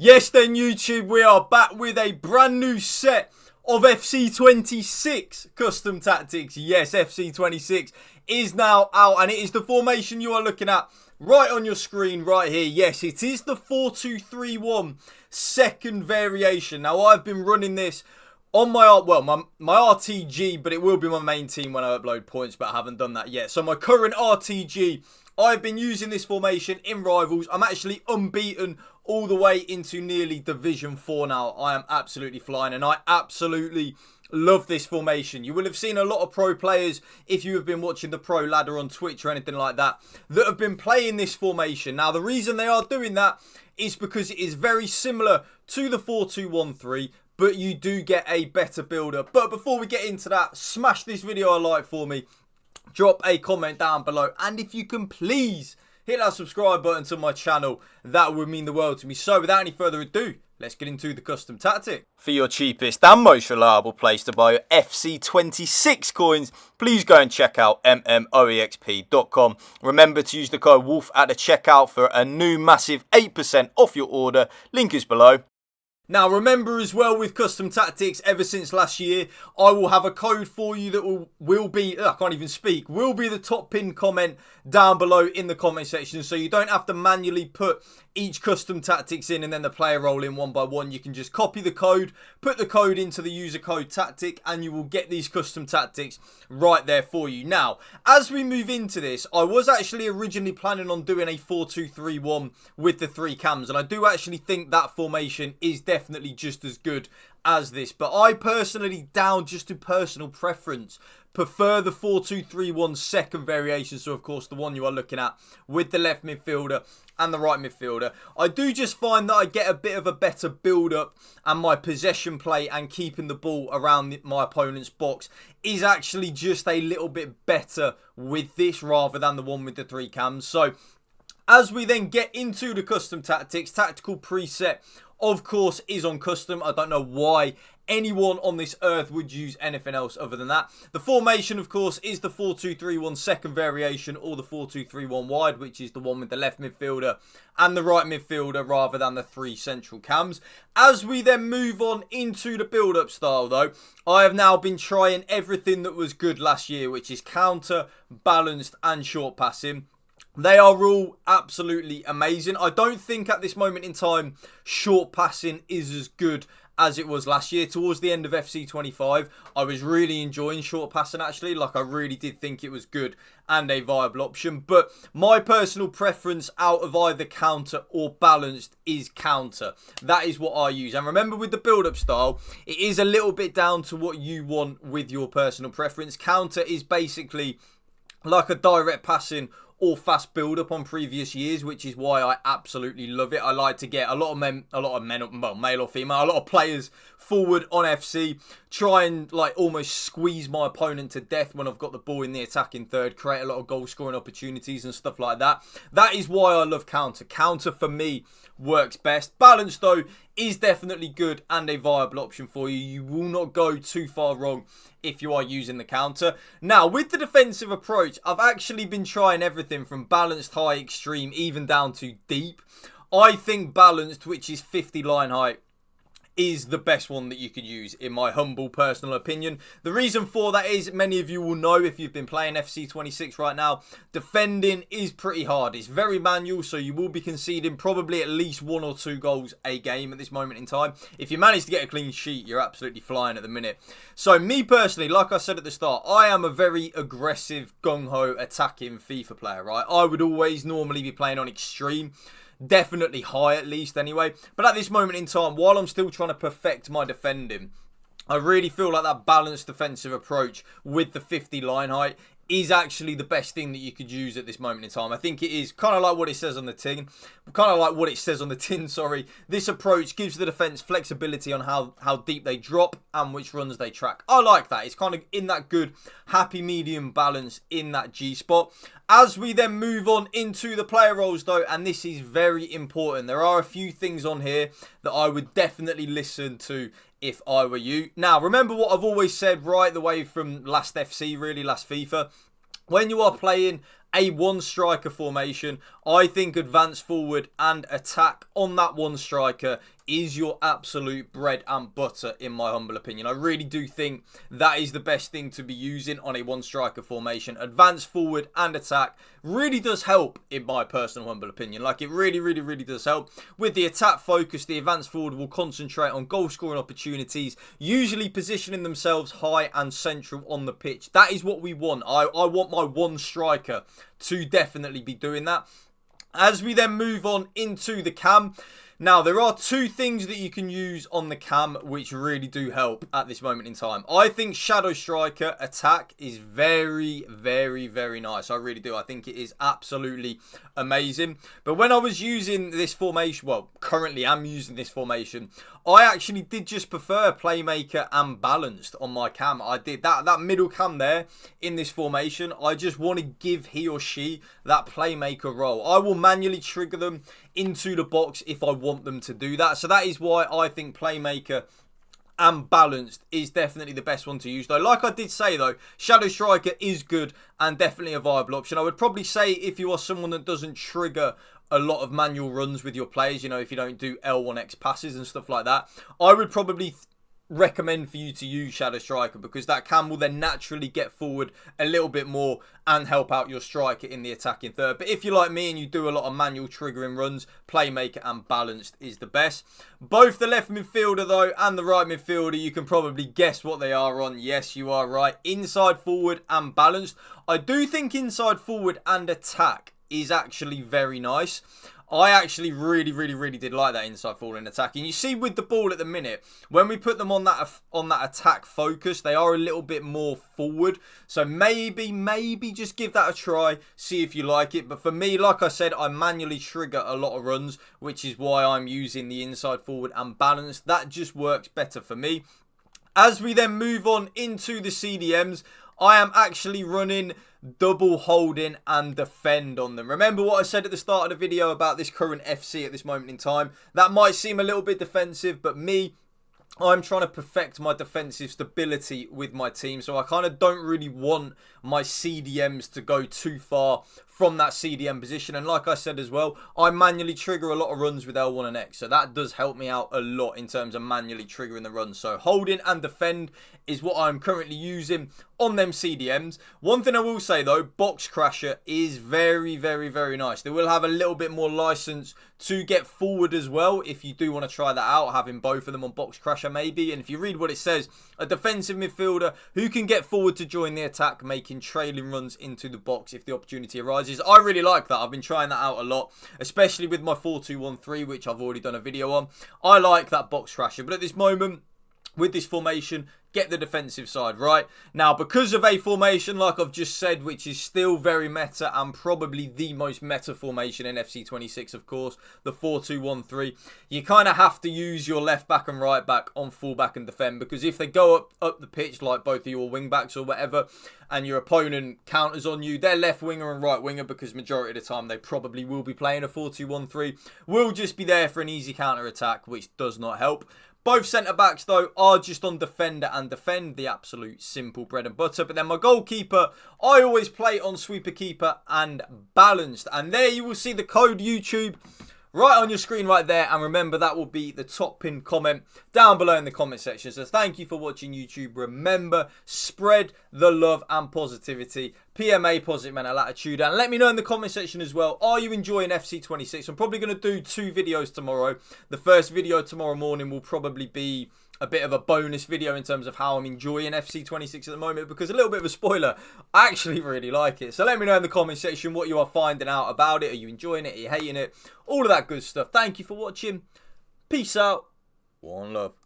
Yes then YouTube, we are back with a brand new set of FC26 custom tactics. Yes, FC26 is now out and it is the formation you are looking at right on your screen right here. Yes, it is the 4-2-3-1 second variation. Now I've been running this on my RTG, but it will be my main team when I upload points, but I haven't done that yet. So my current RTG, I've been using this formation in Rivals. I'm actually unbeaten all the way into nearly Division 4 now. I am absolutely flying and I absolutely love this formation. You will have seen a lot of pro players, if you have been watching the pro ladder on Twitch or anything like that, that have been playing this formation. Now the reason they are doing that is because it is very similar to the 4-2-1-3, but you do get a better builder. But before we get into that, smash this video a like for me. Drop a comment down below. And if you can please hit that subscribe button to my channel, that would mean the world to me. So without any further ado, let's get into the custom tactic. For your cheapest and most reliable place to buy your FC26 coins, please go and check out mmoexp.com. Remember to use the code WOLF at the checkout for a new massive 8% off your order. Link is below. Now remember as well, with custom tactics, ever since last year, I will have a code for you that will be, I can't even speak, will be the top pinned comment down below in the comment section. So you don't have to manually put each custom tactics in and then the player roll in one by one. You can just copy the code, put the code into the user code tactic, and you will get these custom tactics right there for you. Now, as we move into this, I was actually originally planning on doing a 4-2-3-1 with the 3 cams, and I do actually think that formation is definitely just as good as this, but I personally, down just to personal preference, prefer the 4-2-3-1 second variation. So of course the one you are looking at with the left midfielder and the right midfielder. I do just find that I get a bit of a better build up, and my possession play and keeping the ball around my opponent's box is actually just a little bit better with this rather than the one with the 3 cams. So as we then get into the custom tactics, tactical preset of course is on custom. I don't know why anyone on this earth would use anything else other than that. The formation of course is the 4-2-3-1 second variation, or the 4-2-3-1 wide, which is the one with the left midfielder and the right midfielder rather than the 3 central cams. As we then move on into the build-up style though, I have now been trying everything that was good last year, which is counter, balanced and short passing. They are all absolutely amazing. I don't think at this moment in time short passing is as good as it was last year. Towards the end of FC25, I was really enjoying short passing actually. Like, I really did think it was good and a viable option. But my personal preference out of either counter or balanced is counter. That is what I use. And remember, with the build-up style, it is a little bit down to what you want with your personal preference. Counter is basically like a direct passing or fast build up on previous years, which is why I absolutely love it. I like to get a lot of men, well, male or female, a lot of players forward on FC, try and like almost squeeze my opponent to death when I've got the ball in the attacking third, create a lot of goal scoring opportunities and stuff like that. That is why I love counter. Counter for me works best. Balance though is definitely good and a viable option for you. You will not go too far wrong if you are using the counter. Now with the defensive approach, I've actually been trying everything from balanced, high, extreme, even down to deep. I think balanced, which is 50 line height, is the best one that you could use in my humble personal opinion. The reason for that is, many of you will know if you've been playing FC26 right now, defending is pretty hard. It's very manual, so you will be conceding probably at least 1 or 2 goals a game at this moment in time. If you manage to get a clean sheet, you're absolutely flying at the minute. So me personally, like I said at the start, I am a very aggressive, gung-ho attacking FIFA player, right? I would always normally be playing on extreme. Definitely high at least anyway. But at this moment in time, while I'm still trying to perfect my defending, I really feel like that balanced defensive approach with the 50 line height is actually the best thing that you could use at this moment in time. I think it is kind of like what it says on the tin. Sorry. This approach gives the defense flexibility on how deep they drop and which runs they track. I like that. It's kind of in that good happy medium balance in that G spot. As we then move on into the player roles though, and this is very important, there are a few things on here that I would definitely listen to if I were you. Now, remember what I've always said right the way from last FC, really, last FIFA. When you are playing a one striker formation. I think advance forward and attack on that one striker is your absolute bread and butter, in my humble opinion. I really do think that is the best thing to be using on a one striker formation. Advance forward and attack really does help, in my personal humble opinion. Like, it really does help. With the attack focus, the advance forward will concentrate on goal scoring opportunities, usually positioning themselves high and central on the pitch. That is what we want. I want my one striker to definitely be doing that. As we then move on into the cam, now, there are two things that you can use on the cam which really do help at this moment in time. I think Shadow Striker attack is very nice. I really do. I think it is absolutely amazing. But when I was using this formation, well, currently I'm using this formation, I actually did just prefer Playmaker and Balanced on my cam. I did that middle cam there in this formation. I just want to give he or she that Playmaker role. I will manually trigger them into the box if I want them to do that. So that is why I think Playmaker and Balanced is definitely the best one to use. Though, like I did say though, Shadow Striker is good and definitely a viable option. I would probably say if you are someone that doesn't trigger a lot of manual runs with your players, you know, if you don't do L1X passes and stuff like that, I would probably recommend for you to use Shadow Striker, because that cam will then naturally get forward a little bit more and help out your striker in the attacking third. But if you're like me and you do a lot of manual triggering runs, Playmaker and Balanced is the best. Both the left midfielder though and the right midfielder, you can probably guess what they are on. Yes, you are right. Inside forward and Balanced. I do think inside forward and attack is actually very nice. I actually really did like that inside forward and attack. And you see with the ball at the minute, when we put them on that attack focus, they are a little bit more forward. So maybe just give that a try, see if you like it. But for me, like I said, I manually trigger a lot of runs, which is why I'm using the inside forward and Balanced. That just works better for me. As we then move on into the CDMs, I am actually running double holding and defend on them. Remember what I said at the start of the video about this current FC at this moment in time? That might seem a little bit defensive, but I'm trying to perfect my defensive stability with my team. So I kind of don't really want my CDMs to go too far from that CDM position. And like I said as well, I manually trigger a lot of runs with L1 and X. So that does help me out a lot in terms of manually triggering the runs. So holding and defend is what I'm currently using on them CDMs. One thing I will say though, Box Crasher is very nice. They will have a little bit more license to get forward as well if you do want to try that out, having both of them on Box Crasher maybe. And if you read what it says, a defensive midfielder who can get forward to join the attack, making trailing runs into the box if the opportunity arises. I really like that. I've been trying that out a lot, especially with my 4-2-1-3, which I've already done a video on. I like that Box Crasher, but at this moment, with this formation, get the defensive side, right? Now, because of a formation, like I've just said, which is still very meta and probably the most meta formation in FC26, of course, the 4-2-1-3, you kind of have to use your left back and right back on full back and defend, because if they go up the pitch, like both of your wing backs or whatever, and your opponent counters on you, their left winger and right winger, because majority of the time they probably will be playing a 4-2-1-3, will just be there for an easy counter attack, which does not help. Both centre-backs, though, are just on defender and defend, the absolute simple bread and butter. But then my goalkeeper, I always play on sweeper keeper and Balanced. And there you will see the code YouTube right on your screen right there. And remember, that will be the top pinned comment down below in the comment section. So thank you for watching, YouTube. Remember, spread the love and positivity. PMA, positive mental attitude. And let me know in the comment section as well, are you enjoying FC26? I'm probably going to do 2 videos tomorrow. The first video tomorrow morning will probably be a bit of a bonus video in terms of how I'm enjoying FC26 at the moment, because a little bit of a spoiler, I actually really like it. So let me know in the comment section what you are finding out about it. Are you enjoying it? Are you hating it? All of that good stuff. Thank you for watching. Peace out. One love.